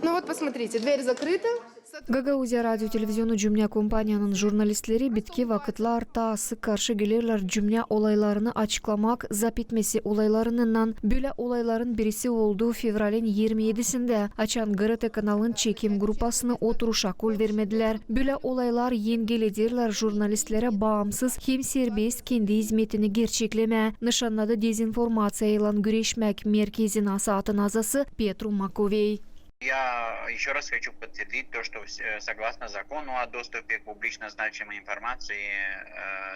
Ну вот посмотрите, дверь закрыта. Гагаузия радио телевизиону Cümle компанияның журналистleri bitki vakitlar tası karşı gelirler cümle olaylarını açıklamak zap etmesi olaylarından böyle olayların birisi olduğu fevralin 27'sinde açan GRT kanalın çekim grupasını oturuşa kol vermediler. Böyle olaylar yengeledirler jurnalistlere bağımsız hem serbest kendi hizmetini gerçekleme nişanladı dezinformasiya ilan güreşmek merkezin asatın azası Petru Makovey. Я еще раз хочу подтвердить то, что согласно закону о доступе к публично значимой информации,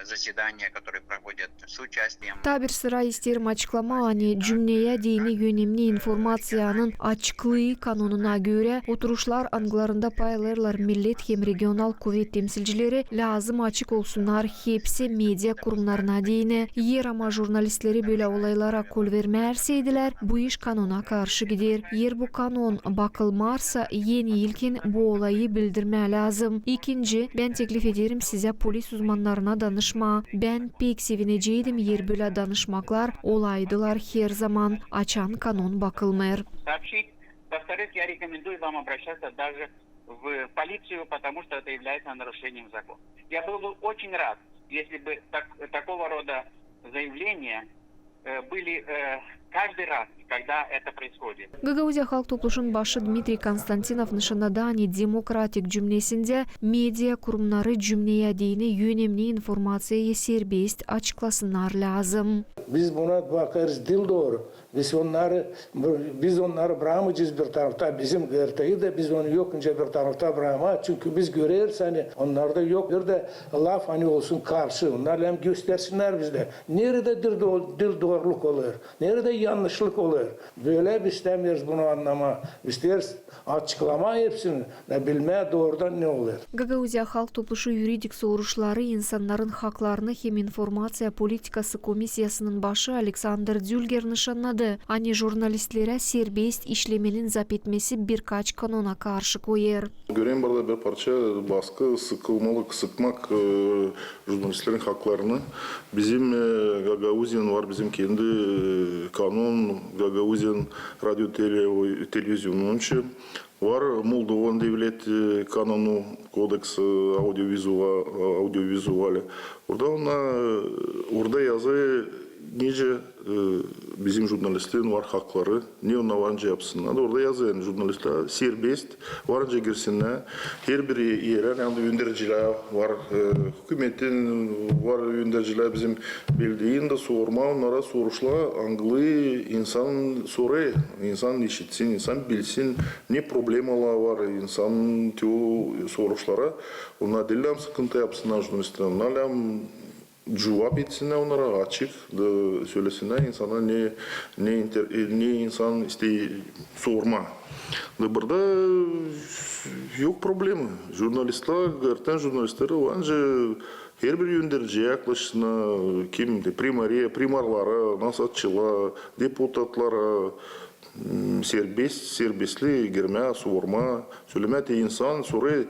заседания, которые проходят с участием... Tabir sıra isterim açıklama hani cümleye dini yönemli informasiyanın açıklığı kanununa göre oturuşlar anglarında paylarlar millet hem regional kuvvet temsilcileri lazım açık olsunlar hepsi medya kurumlarına dini. Yer ama jurnalistleri böyle olaylara kol vermeyerseydiler bu iş kanuna karşı gider. Yer bu kanun bakılmarsa yeni ilkin bu olayı bildirme lazım. İkinci, ben teklif ederim size polis uzmanlarına danışma. Ben pek sevineceğim yer böyle danışmaklar olaydılar her zaman açan kanun bakılmır. Повторюсь, я рекомендую вам обращаться даже в полицию, потому что это является нарушением закона. Я был бы очень рад, если бы такого рода заявления были каждый раз, когда это происходит. Гагаузия Halk Topluş'un başı Dmitri Konstantinov nişanladı hani demokratik cümlesinde medya kurumları cümleye dini önemli informasyayı serbest açıklasınlar lazım. Biz buna bakarız dil doğru. Biz onları bıramayacağız bir tarafta. Bizim GRT'yi de biz onu yokunca bir tarafta bırakma. Çünkü biz görüyoruz hani onlarda yok. Bir de laf hani olsun karşı. Onlar hem göstersinler bizde. Nerede dil doğruluk olur? Nerede yanlışlık olur? Böyle biz istemiyoruz bunu anlama. İstiyoruz açıklama hepsini. Bilmeye doğrudan ne olur? Гагаузия Halk Topluşu yuridik soruşları insanların haklarını hem informasiya politikası komisyasının başı Alexander Dülger nişanladı. Hani jurnalistlere serbest işlemenin zap etmesi birkaç kanuna karşı koyar. Göreyim burada bir parça baskı, sıkmak jurnalistlerin haklarını. Bizim Gagauziyan var, bizim kendi kanun, Gagauziyan radyo televizyonun için var. Moldovan devlet kanunu, kodeks audiovizüel. Orada yazı nice bizim jurnalistlerin var hakları. Ne onlar varınca yapsınlar. Orada yazın jurnalistler serbest varınca girsinler. Her bir yere yani yöndericiler var. Hükümetin var yöndericiler bizim bildiğinde sorma onlara soruşlar. Anglı insan soruyor. İnsan işitsin, insan bilsin. Ne problemler var insan soruşlara. Onlar dilem sıkıntı yapsınlar jurnalistler. Onlar cevap etsinler onlara açık söylesinler insana ne insan sorma. Burada yok problemi. Jurnalistler, gerçekten jurnalistleri bence her bir yöndericiye yaklaşsınlar. Kim primarlara, nasatçılar, deputatlara serbestli girme, sorma, söyleme de insan soruyor,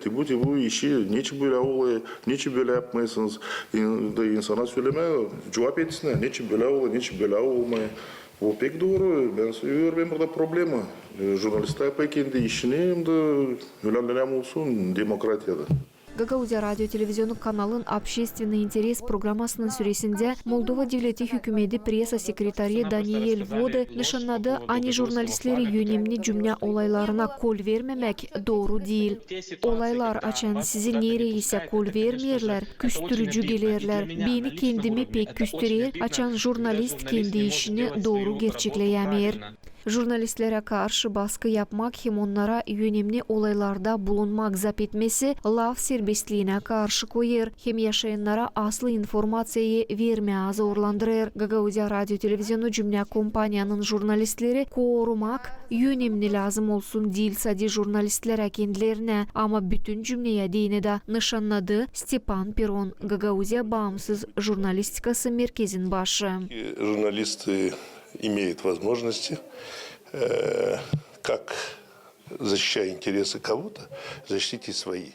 bu işi niçin böyle oluyor, niçin böyle yapmayasınız, insana söyleme, cevap etsinler, niçin böyle oluyor, niçin böyle olmuyor. O pek doğru, ben söylüyorum burada problemi. Jurnalistler pek kendi işini hem de önemli olsun demokratiyada. Гагаузия радио телевизиону kanalın общественный интерес programmasının süresinde Moldova Devleti Hükümeti Presa Sekreteri Daniel Vode nişanladı ani jurnalistleri önemli cümle olaylarına kol vermemek doğru değil. Olaylar açan sizi nereyse kol vermeyerler, küstürücü gelirler. Beni kendimi pek küstürür, açan jurnalist kendi işini doğru gerçekleyemeyer. Jurnalistlere karşı baskı yapmak hem onlara önemli olaylarda bulunmak zap etmesi laf serbestliğine karşı koyar hem yaşayanlara aslı informasyayı vermeye zorlandırır. Gagauzia radyo televizyonu Cümle kompanyanın jurnalistleri korumak önemli lazım olsun değil sadece jurnalistlere kendilerine ama bütün cümleye değini de nişanladı Stepan Peron, Гагаузия bağımsız jurnalistikası merkezin başı. Журналисты имеют возможности, как защищая интересы кого-то, защитить свои.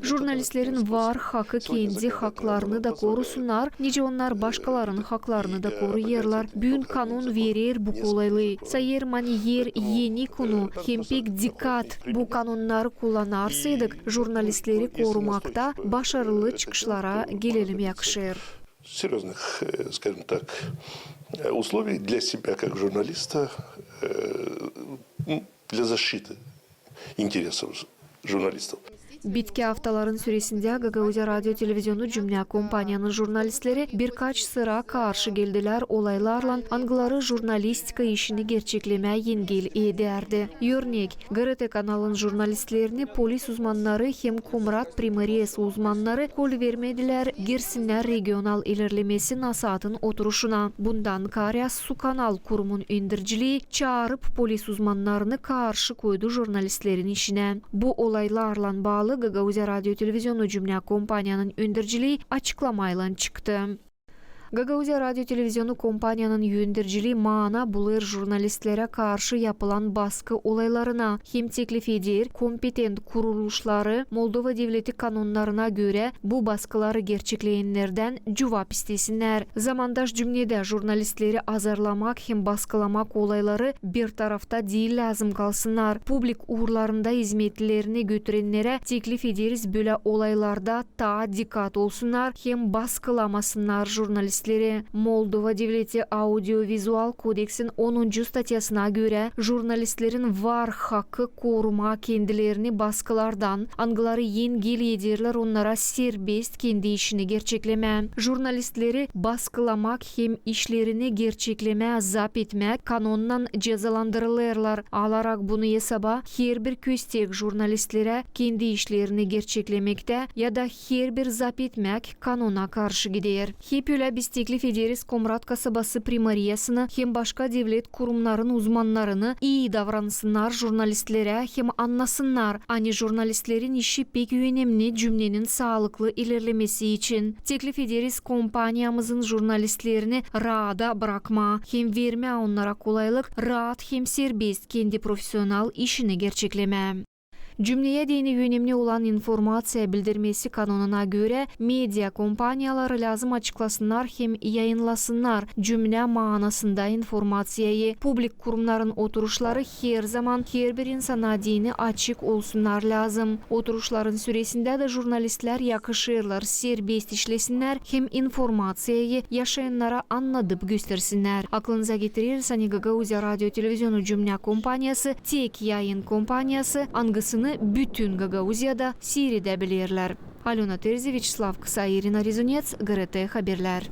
Jurnalistlerin var hakkı kendi haklarını da korusunlar, nice onlar başkalarının haklarını da koruyarlar. Bugün kanun verir bu kolaylığı. Sayır maniyer yeni konu, hem pek dikkat bu kanunları kullanarsaydık, jurnalistleri korumakta başarılı çıkışlara gelelim yakışır. Серьезных, скажем так, условий для себя как журналиста, для защиты интересов журналистов. Bitki haftaların süresinde Gagauzya Radyo Televizyonu Cümle Kompanyanın jurnalistleri birkaç sıra karşı geldiler olaylarla angıları jurnalistika işini gerçekleme yengil ederdi. Örnek, GRT kanalın jurnalistlerini polis uzmanları hem Komrat Primariyası uzmanları kol vermediler girsinler regional ilerlemesi nasatın oturuşuna. Bundan Karyas Su Kanal Kurumun indirciliği çağırıp polis uzmanlarını karşı koydu jurnalistlerin işine. Bu olaylarla bağlı Gagauzya Radyo Televizyonu Cümle Kompanyanın öndürücülüğü açıklamayla çıktı. Gagauzya Radyo Televizyonu Kompanyanın yöndericiliği mana bulur jurnalistlere karşı yapılan baskı olaylarına hem teklif edir, kompetent kuruluşları Moldova Devleti kanunlarına göre bu baskıları gerçekleyenlerden cevap istesinler. Zamandaş cümlede jurnalistleri azarlamak hem baskılamak olayları bir tarafta değil lazım kalsınlar. Publik uğurlarında hizmetlerini götürenlere teklif ederiz böyle olaylarda ta dikkat olsunlar hem baskılamasınlar jurnalistleri. Moldova Devleti Audio-Vizual Kodeks'in 10. statyasına göre jurnalistlerin var hakkı koruma kendilerini baskılardan, angıları yengil ederler onlara serbest kendi işini gerçekleme. Jurnalistleri baskılamak hem işlerini gerçekleme azap etmek kanondan cezalandırılırlar. Alarak bunu hesaba her bir köstek jurnalistlere kendi işlerini gerçeklemekte ya da her bir zap etmek kanona karşı gider. Hep öyle biz teklif ederiz Komrat kasabası primariyasını hem başka devlet kurumların uzmanlarını iyi davransınlar jurnalistlere hem anlasınlar. Ani jurnalistlerin işi pek önemli cümlenin sağlıklı ilerlemesi için. Teklif ederiz kompanyamızın jurnalistlerini rahat bırakma hem verme onlara kolaylık rahat hem serbest kendi profesyonel işini gerçekleme. Cümleye dini önemli olan informasiya bildirmesi kanununa göre medya kompanyaları lazım açıklasınlar hem yayınlasınlar cümle manasında informasiyayı. Publik kurumların oturuşları her zaman her bir insana dini açık olsunlar lazım. Oturuşların süresinde de jurnalistler yakışırlar, serbest işlesinler hem informasiyayı yaşayanlara anladıp göstersinler. Aklınıza getirirseniz Gagauzya Radyo Televizyonu Cümle Kompanyası tek yayın kompanyası angısını bütün Gagauzya'da seyredebilirler. Alona Terzi, Vyacheslav Kısa, Irina Rezunets, GRT Haberler.